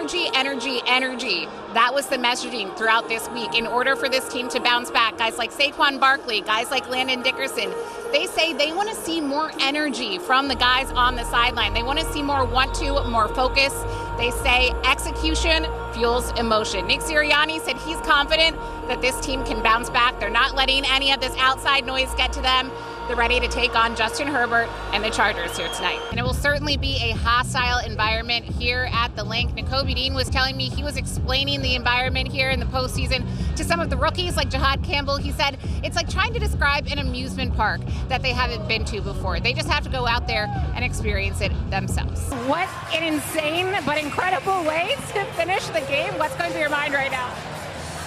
energy, energy, energy. That was the messaging throughout this week. In order for this team to bounce back, guys like Saquon Barkley, guys like Landon Dickerson, they say they want to see more energy from the guys on the sideline. They want to see more want-to, more focus. They say execution fuels emotion. Nick Sirianni said he's confident that this team can bounce back. They're not letting any of this outside noise get to them. They're ready to take on Justin Herbert and the Chargers here tonight. And it will certainly be a hostile environment here at the Link. Nakobe Dean was telling me he was explaining the environment here in the postseason to some of the rookies like Jahad Campbell. He said it's like trying to describe an amusement park that they haven't been to before. They just have to go out there and experience it themselves. What an insane but incredible way to finish the game. What's going through your mind right now?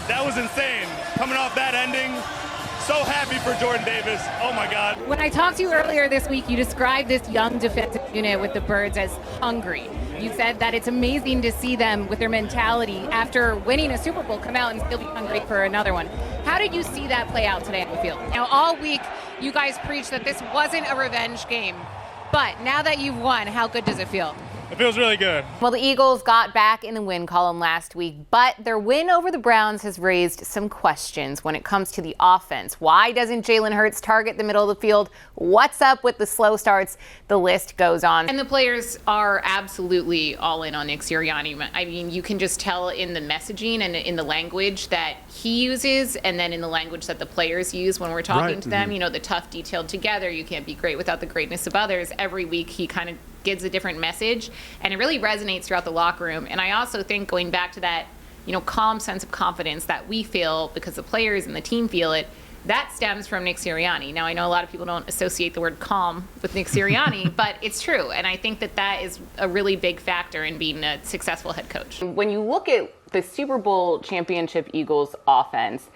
That was insane. Coming off that ending. So happy for Jordan Davis. Oh my God. When I talked to you earlier this week, you described this young defensive unit with the Birds as hungry. You said that it's amazing to see them with their mentality after winning a Super Bowl come out and still be hungry for another one. How did you see that play out today on the field? Now, all week, you guys preached that this wasn't a revenge game. But now that you've won, how good does it feel? It feels really good. Well, the Eagles got back in the win column last week, but their win over the Browns has raised some questions when it comes to the offense. Why doesn't Jalen Hurts target the middle of the field? What's up with the slow starts? The list goes on. And the players are absolutely all in on Nick Sirianni. I mean, you can just tell in the messaging and in the language that he uses, and then in the language that the players use when we're talking to them. You know, the tough, detailed together. You can't be great without the greatness of others. Every week he kind of gives a different message, and it really resonates throughout the locker room. And I also think, going back to that, you know, calm sense of confidence that we feel because the players and the team feel it, that stems from Nick Sirianni. Now, I know a lot of people don't associate the word calm with Nick Sirianni, but it's true. And I think that that is a really big factor in being a successful head coach. When you look at the Super Bowl championship Eagles offense,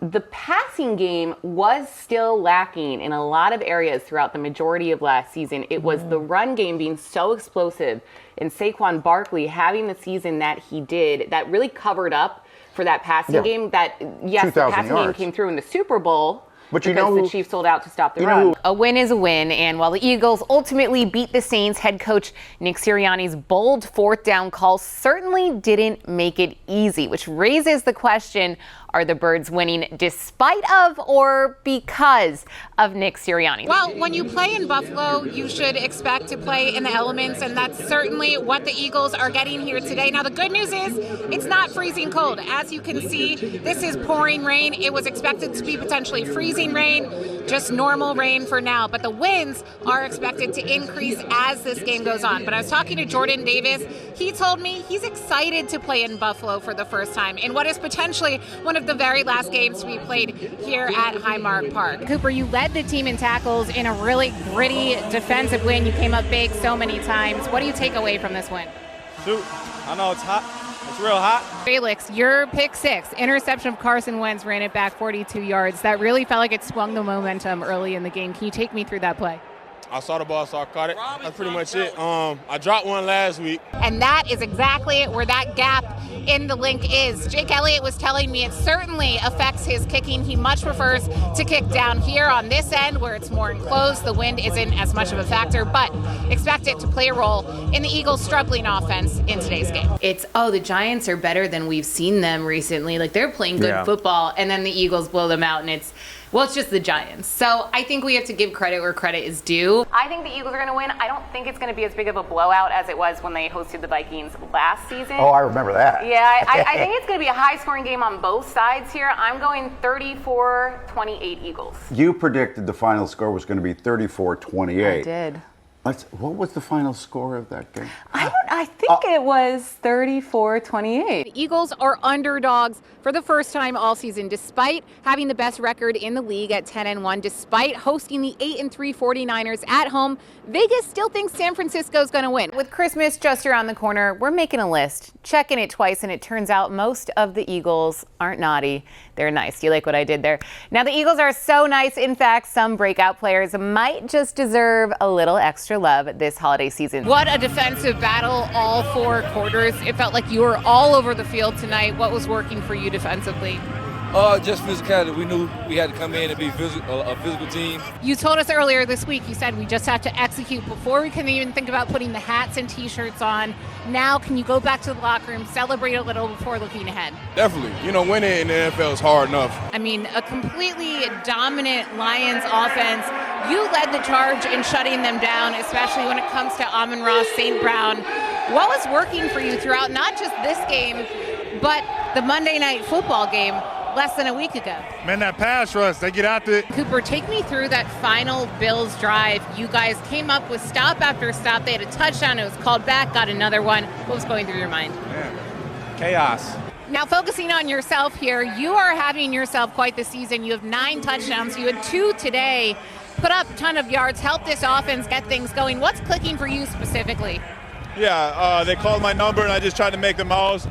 the passing game was still lacking in a lot of areas throughout the majority of last season. It was the run game being so explosive, and Saquon Barkley having the season that he did that really covered up for that passing game. That, yes, the passing game came through in the Super Bowl, but you know the Chiefs sold out to stop the run. A win is a win, and while the Eagles ultimately beat the Saints, head coach Nick Sirianni's bold fourth down call certainly didn't make it easy, which raises the question, are the Birds winning despite of or because of Nick Sirianni? Well, when you play in Buffalo, you should expect to play in the elements, and that's certainly what the Eagles are getting here today. Now, the good news is it's not freezing cold. As you can see, this is pouring rain. It was expected to be potentially freezing rain, just normal rain for now, but the winds are expected to increase as this game goes on. But I was talking to Jordan Davis. He told me he's excited to play in Buffalo for the first time in what is potentially one of the very last games to be played here at Highmark Park. Cooper, you led the team in tackles in a really gritty defensive win. You came up big so many times. What do you take away from this win? Shoot, I know it's hot. It's real hot. Felix, your pick six, interception of Carson Wentz, ran it back 42 yards. That really felt like it swung the momentum early in the game. Can you take me through that play? I saw the ball, so I caught it. That's pretty much it. I dropped one last week. And that is exactly where that gap in the Link is. Jake Elliott was telling me it certainly affects his kicking. He much prefers to kick down here on this end where it's more enclosed. The wind isn't as much of a factor, but expect it to play a role in the Eagles' struggling offense in today's game. It's, the Giants are better than we've seen them recently. Like, they're playing good football, and then the Eagles blow them out, and it's just the Giants. So I think we have to give credit where credit is due. I think the Eagles are going to win. I don't think it's going to be as big of a blowout as it was when they hosted the Vikings last season. Oh, I remember that. Yeah, I think it's going to be a high-scoring game on both sides here. I'm going 34-28 Eagles. You predicted the final score was going to be 34-28. I did. What was the final score of that game? I think it was 34-28. The Eagles are underdogs for the first time all season, despite having the best record in the league at 10-1, despite hosting the 8-3 49ers at home. Vegas still thinks San Francisco's going to win. With Christmas just around the corner, we're making a list, checking it twice, and it turns out most of the Eagles aren't naughty. They're nice. Do you like what I did there? Now, the Eagles are so nice. In fact, some breakout players might just deserve a little extra love this holiday season. What a defensive battle all four quarters. It felt like you were all over the field tonight. What was working for you defensively? Just physicality. We knew we had to come in and be a physical team. You told us earlier this week, you said we just have to execute before we can even think about putting the hats and T-shirts on. Now, can you go back to the locker room, celebrate a little before looking ahead? Definitely. You know, winning in the NFL is hard enough. I mean, a completely dominant Lions offense. You led the charge in shutting them down, especially when it comes to Amon-Ra St. Brown. What was working for you throughout not just this game, but the Monday Night Football game less than a week ago? Man, that pass rush, they get out there. Cooper, take me through that final Bills drive. You guys came up with stop after stop. They had a touchdown. It was called back, got another one. What was going through your mind? Man, chaos. Now, focusing on yourself here, you are having yourself quite the season. You have 9 touchdowns. You had 2 today. Put up a ton of yards, help this offense get things going. What's clicking for you specifically? Yeah, they called my number, and I just tried to make the most.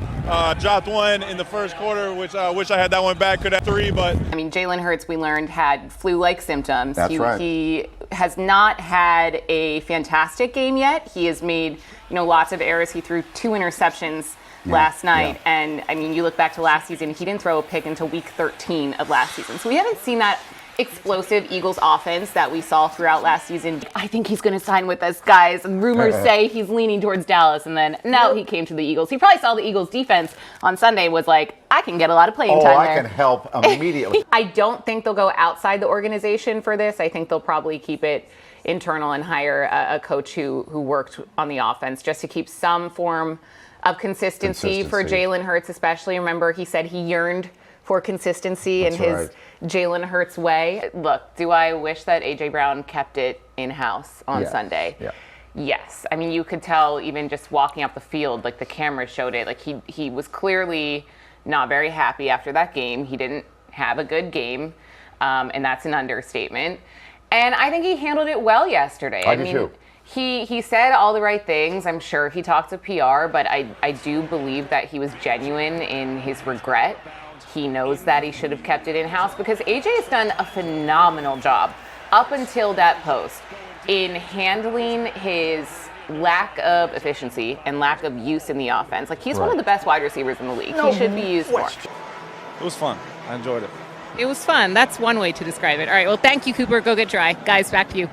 Dropped one in the first quarter, which I wish I had that one back. Could have 3, but... I mean, Jalen Hurts, we learned, had flu-like symptoms. That's right. He has not had a fantastic game yet. He has made, lots of errors. He threw 2 interceptions last night. Yeah. And, I mean, you look back to last season, he didn't throw a pick until week 13 of last season. So we haven't seen that explosive Eagles offense that we saw throughout last season. I think he's going to sign with us, guys. And rumors say he's leaning towards Dallas, and then no, he came to the Eagles. He probably saw the Eagles defense on Sunday, was like, I can get a lot of playing time there. I can help immediately. I don't think they'll go outside the organization for this. I think they'll probably keep it internal and hire a coach who worked on the offense just to keep some form of consistency. For Jalen Hurts especially. Remember, he said he yearned for consistency in his Jalen Hurts way. Look, do I wish that A.J. Brown kept it in-house on Sunday? Yeah. Yes. I mean, you could tell even just walking off the field, like the camera showed it, like he was clearly not very happy after that game. He didn't have a good game, and that's an understatement. And I think he handled it well yesterday. I mean, too. He said all the right things. I'm sure he talked to PR, but I do believe that he was genuine in his regret. He knows that he should have kept it in-house because AJ has done a phenomenal job up until that post in handling his lack of efficiency and lack of use in the offense. Like, he's one of the best wide receivers in the league. He should be used more. It was fun. I enjoyed it. It was fun. That's one way to describe it. All right, well, thank you, Cooper. Go get dry. Guys, back to you.